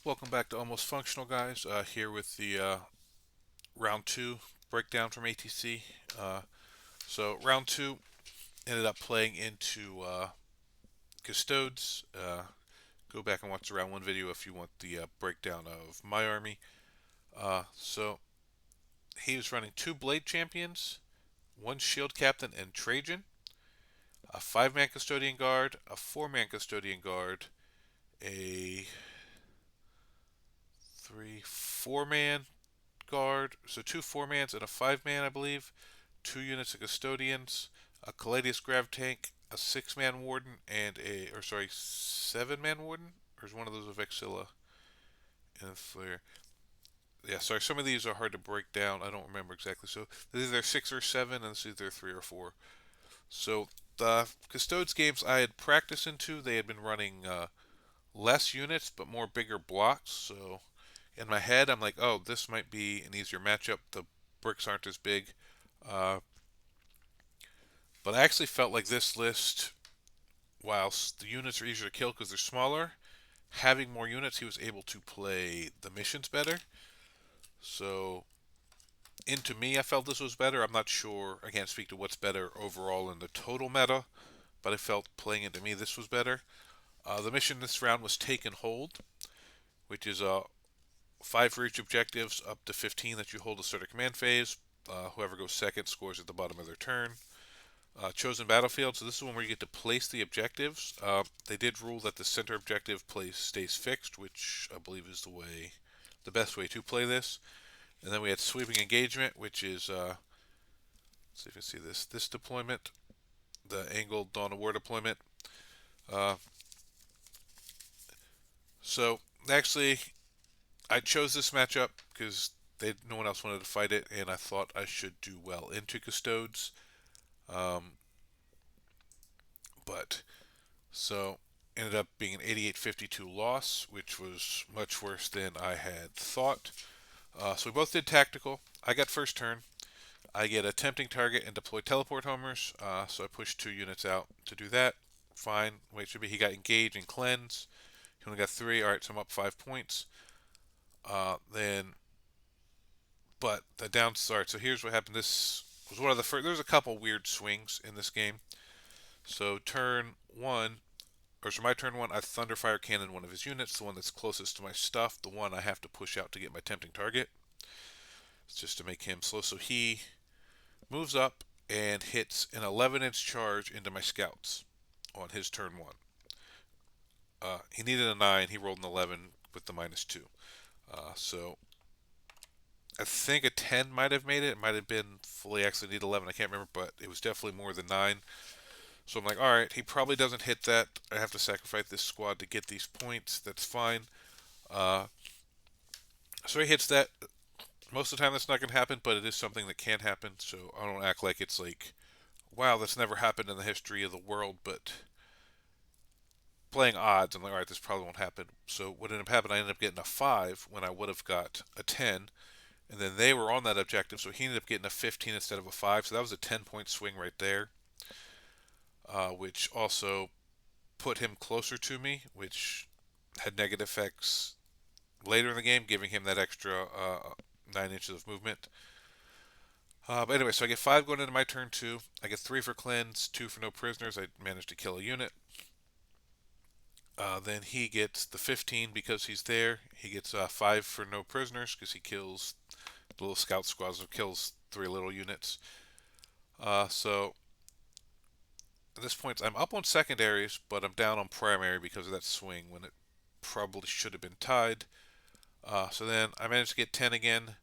Welcome back to Almost Functional, guys. Here with the round two breakdown from ATC. So round two ended up playing into Custodes. Go back and watch the round one video if you want the breakdown of my army. So he was running two Blade Champions, one Shield Captain and Trajan, a five-man Custodian Guard, a four-man Custodian Guard, a four-man guard, so two four-mans and a five-man, I believe, two units of custodians, a Caladius grav tank, a six-man warden, and seven-man warden, or is one of those a Vexilla and Flare? Yeah, sorry, some of these are hard to break down. I don't remember exactly. So this is either six or seven, and this is either three or four. So the Custodes games I had practice into, they had been running less units but more bigger blocks. So in my head, I'm like, oh, this might be an easier matchup. The bricks aren't as big. Uh, but I actually felt like this list, whilst the units are easier to kill because they're smaller, having more units, he was able to play the missions better. So, into me, I felt this was better. I'm not sure. I can't speak to what's better overall in the total meta, but I felt playing into me this was better. The mission this round was Take and Hold, which is five for each objectives, up to 15 that you hold to start a command phase. Whoever goes second scores at the bottom of their turn. Chosen battlefield. So this is one where you get to place the objectives. They did rule that the center objective place stays fixed, which I believe is the best way to play this. And then we had sweeping engagement, which is let's see if you can see this deployment, the angled Dawn of War deployment. Uh, so actually, I chose this matchup because no one else wanted to fight it, and I thought I should do well into Custodes. Um, but So ended up being an 88-52 loss, which was much worse than I had thought. So we both did tactical. I got first turn. I get a tempting target and deploy teleport homers. So I pushed two units out to do that. Fine. Way it should be. He got engaged and cleanse. He only got three. All right, so I'm up 5 points. Then, but the downside. So here's what happened. This was one of the first. There's a couple weird swings in this game. So turn one, for my turn one, I Thunderfire Cannon one of his units, the one that's closest to my stuff, the one I have to push out to get my tempting target. It's just to make him slow. So he moves up and hits an 11-inch charge into my scouts on his turn one. He needed a 9. He rolled an 11 with the -2. So I think a 10 might have made it. It might have been fully actually need 11. I can't remember, but it was definitely more than 9. So I'm like, all right, he probably doesn't hit that. I have to sacrifice this squad to get these points. That's fine. Uh, so he hits that. Most of the time, that's not going to happen, but it is something that can happen. So I don't act like it's like, wow, that's never happened in the history of the world. But playing odds, I'm like, all right, this probably won't happen. So what ended up happening, I ended up getting a 5 when I would have got a 10. And then they were on that objective, so he ended up getting a 15 instead of a 5. So that was a 10-point swing right there, which also put him closer to me, which had negative effects later in the game, giving him that extra 9 inches of movement. But anyway, so I get 5 going into my turn 2. I get 3 for cleanse, 2 for no prisoners. I managed to kill a unit. Then he gets the 15 because he's there. He gets 5 for no prisoners because he kills the little scout squad, so kills 3 little units. So at this point, I'm up on secondaries, but I'm down on primary because of that swing when it probably should have been tied. So then I managed to get 10 again.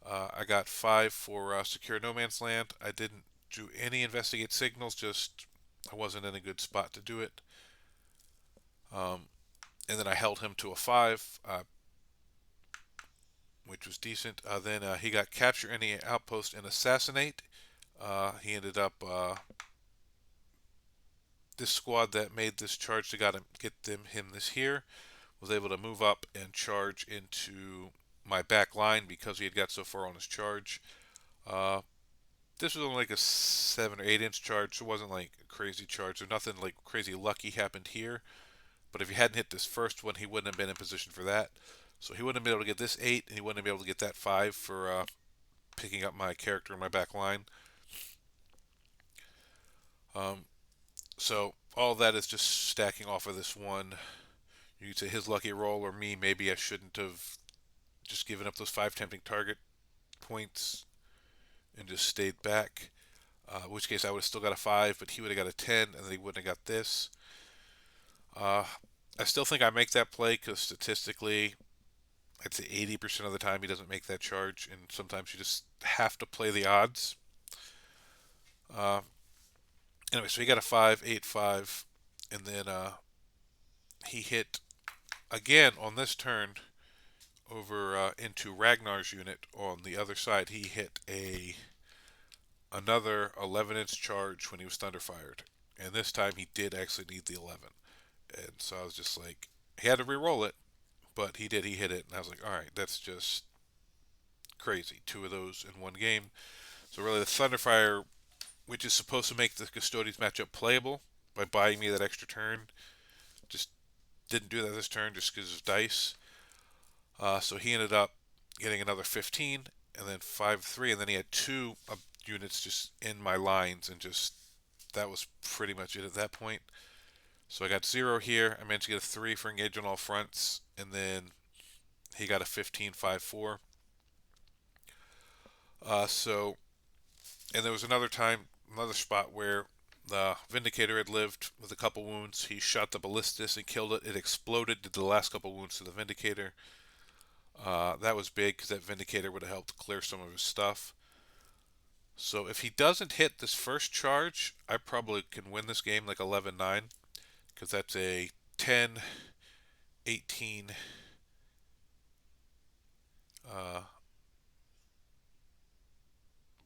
I got 5 for secure no man's land. I didn't do any investigate signals, just I wasn't in a good spot to do it. And then I held him to a 5, which was decent. Then he got capture any outpost and assassinate. He ended up this squad that made this charge to get him this here was able to move up and charge into my back line because he had got so far on his charge. Uh, this was only like a 7 or 8 inch charge, so it wasn't like a crazy charge. So nothing like crazy lucky happened here. But if he hadn't hit this first one, he wouldn't have been in position for that. So he wouldn't have been able to get this 8, and he wouldn't have been able to get that 5 for picking up my character in my back line. Um, so all that is just stacking off of this one. You could say his lucky roll, or me, maybe I shouldn't have just given up those 5 tempting target points and just stayed back. In which case I would have still got a 5, but he would have got a 10, and then he wouldn't have got this. Uh, I still think I make that play because statistically, I'd say 80% of the time he doesn't make that charge, and sometimes you just have to play the odds. Uh, anyway, so he got a 5, 8, 5, and then he hit again on this turn over into Ragnar's unit on the other side. He hit another 11-inch charge when he was thunderfired, and this time he did actually need the 11. And so I was just like, he had to re-roll it, but he did. He hit it, and I was like, all right, that's just crazy. 2 of those in one game. So really, the Thunderfire, which is supposed to make the Custodes matchup playable by buying me that extra turn, just didn't do that this turn just because of dice. So he ended up getting another 15, and then 5, 3, and then he had 2 units just in my lines, and just that was pretty much it at that point. So I got 0 here. I managed to get a 3 for engage on all fronts, and then he got a 15, 5, 4. So, and there was another time, another spot where the Vindicator had lived with a couple wounds. He shot the Ballistus and killed it. It exploded, did the last couple wounds to the Vindicator. That was big because that Vindicator would have helped clear some of his stuff. So if he doesn't hit this first charge, I probably can win this game like 11-9, because that's a 10, 18,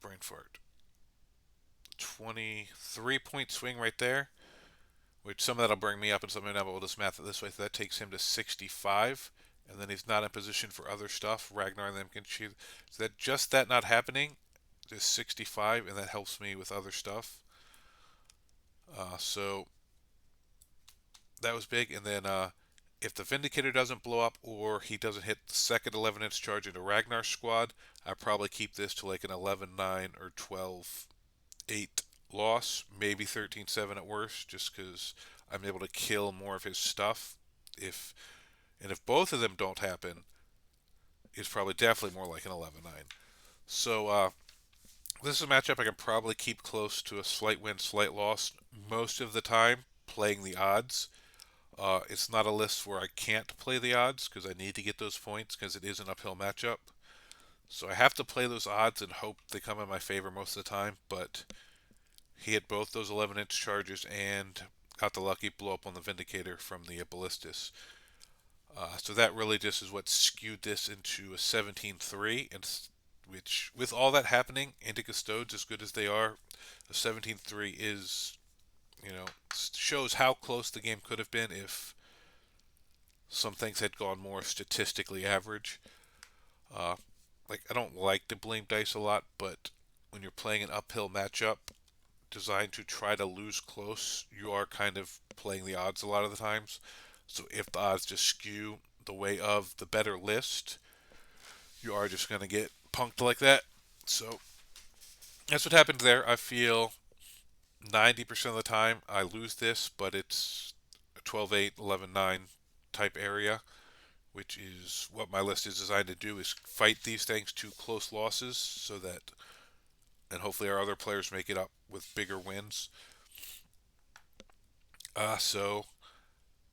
brain fart, 23-point swing right there, which some of that'll bring me up and some of that will just math it this way. So that takes him to 65, and then he's not in position for other stuff. Ragnar and them can achieve. So that just that not happening is 65, and that helps me with other stuff. So that was big. And then if the Vindicator doesn't blow up or he doesn't hit the second 11-inch charge into Ragnar's squad, I probably keep this to like an 11-9 or 12-8 loss, maybe 13-7 at worst, just because I'm able to kill more of his stuff. If both of them don't happen, it's probably definitely more like an 11-9. So this is a matchup I can probably keep close to a slight win, slight loss most of the time, playing the odds. It's not a list where I can't play the odds because I need to get those points because it is an uphill matchup. So I have to play those odds and hope they come in my favor most of the time. But he hit both those 11-inch charges and got the lucky blow up on the Vindicator from the Ballistus. So that really just is what skewed this into a 17-3, and which, with all that happening, into Custodes, as good as they are, a 17-3 is, shows how close the game could have been if some things had gone more statistically average. Uh, like, I don't like to blame dice a lot, but when you're playing an uphill matchup designed to try to lose close, you are kind of playing the odds a lot of the times. So if the odds just skew the way of the better list, you are just going to get punked like that. So that's what happened there. I feel 90% of the time I lose this, but it's a 12-8, 11-9 type area, which is what my list is designed to do, is fight these things to close losses so that, and hopefully our other players make it up with bigger wins. So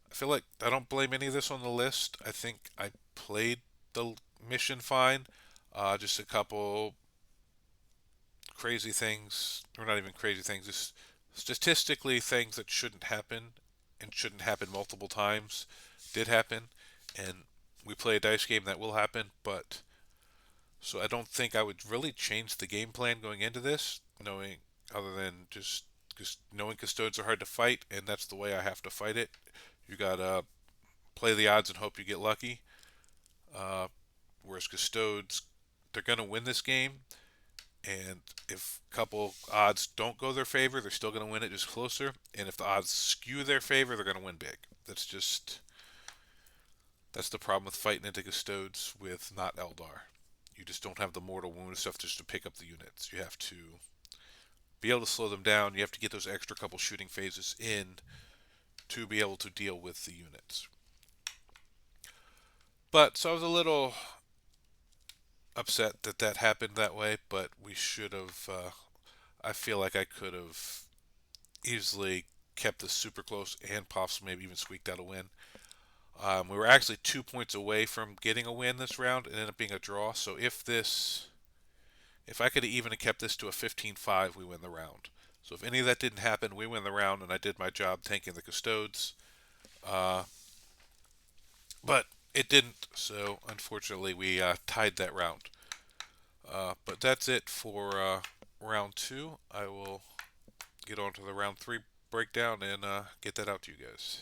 I feel like I don't blame any of this on the list. I think I played the mission fine. Just a couple crazy things, or not even crazy things, just statistically things that shouldn't happen and shouldn't happen multiple times did happen. And we play a dice game that will happen, but so I don't think I would really change the game plan going into this, knowing other than just knowing Custodes are hard to fight, and that's the way I have to fight it. You gotta play the odds and hope you get lucky. Uh, Whereas Custodes, they're gonna win this game, And if a couple odds don't go their favor, they're still going to win it just closer. And if the odds skew their favor, they're going to win big. That's the problem with fighting into Custodes with not Eldar. You just don't have the mortal wound stuff just to pick up the units. You have to be able to slow them down. You have to get those extra couple shooting phases in to be able to deal with the units. But so I was a little upset that that happened that way, but we should have. I feel like I could have easily kept this super close and possibly maybe even squeaked out a win. We were actually 2 points away from getting a win this round. It ended up being a draw. So if I could have even kept this to a 15-5, we win the round. So if any of that didn't happen, we win the round, and I did my job tanking the Custodes. Uh, but it didn't, so unfortunately we tied that round. But that's it for round two. I will get on to the round three breakdown and get that out to you guys.